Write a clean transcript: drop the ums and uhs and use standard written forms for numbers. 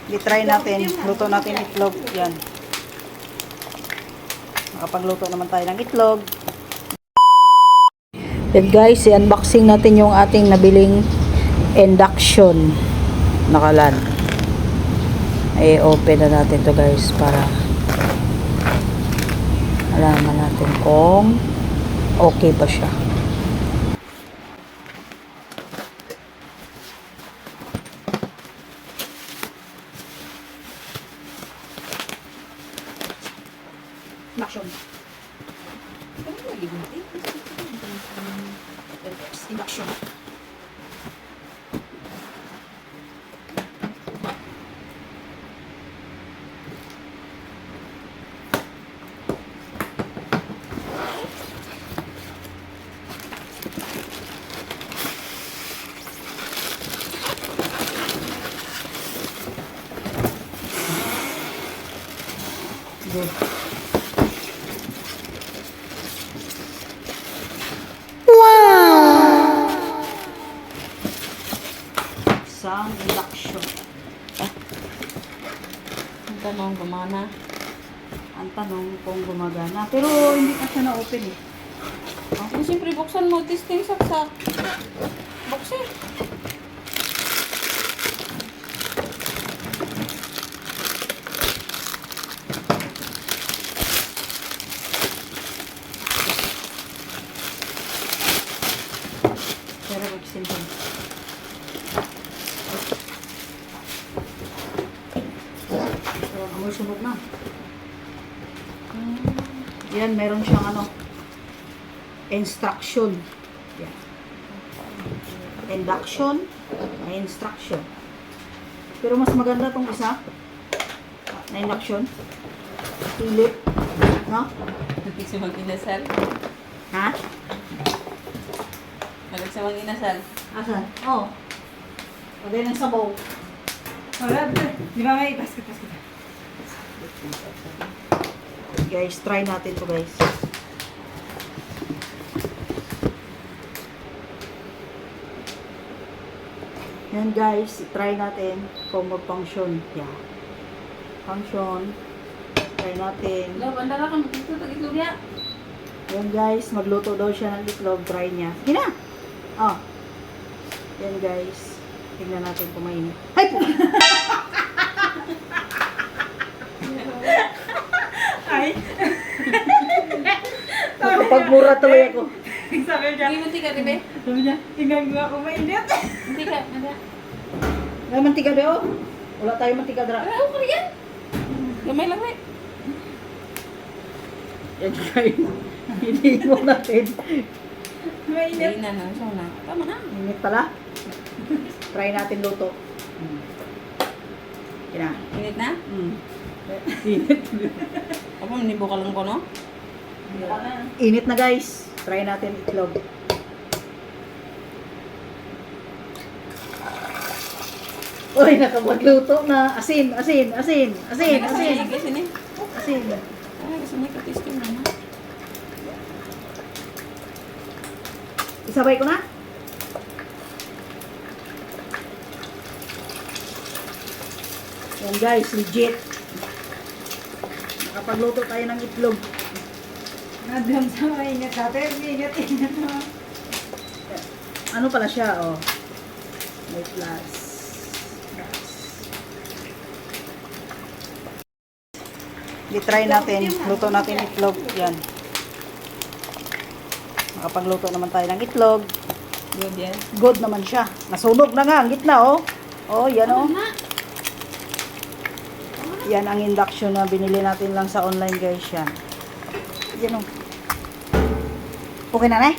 I-try natin. Luto natin itlog. Yan. Makapagluto naman tayo ng itlog. Then guys, i-unboxing natin yung ating nabiling induction nakalan. I-open na natin to guys para alaman natin kung okay ba siya. Induction. Induction. Good. Isang induction. Ang tanong, gumana. Ang tanong kung gumagana. Pero hindi pa siya na-open eh. Kung siyempre buksan mo, testing saksak. Buksan. Pero magsimpan. So, amoy sunog na. Yan, meron siyang ano, instruction. Yan. Induction, may instruction. Pero mas maganda tong isa na induction. Philip, no? Hindi siya mag-inasal. Ha? Hindi siya mag-inasal. Asan? Oh. Pagay ng sabaw. Wala, di ba may basket. Guys, try natin to guys. Yan guys, try natin kung mag-function. Yan. Function. Try natin. Lo, bandara ka dito, tag-itlog ya. Yan guys, magluto daw siya ng itlog. Try niya. Sige na! Oh. Yan guys. Tingnan natin kung mainit. Ay po! Ay, Nakapagmura tuloy ako. sabi niya, Hindi mantika, di ba? sabi niya, tingnan mo ako mainit. Mantika, ada. May mantika ba oh? Wala tayo mantika dra. Ano ko yan? Gamay lang, eh. Yan guys. Hindi mo natin. Mainit. Hindi na, no? So na. Tama na. Init pala. Try natin luto. Kina. Init na? Init. Apa, manibo ka lang ko, no? Init na guys. Try natin itlog. Uy, nakapagluto na. Asin. Asin. Sige, sini. Asin. Ay, kasi may ka-testing na. Isabay ko na. Yan guys, legit. Nakapagluto tayo ng itlog. Nadam sa mainit dati, init mo. Ano pala siya, oh. May plus. I-try natin. Luto natin itlog. Yan. Makapagluto naman tayo ng itlog. Good, yes. Good naman siya. Nasunog na nga ang gitna, oh. Oh, yan, oh. Yan ang induction na binili natin lang sa online, guys. Yan. Yan, oh. Okay na, eh?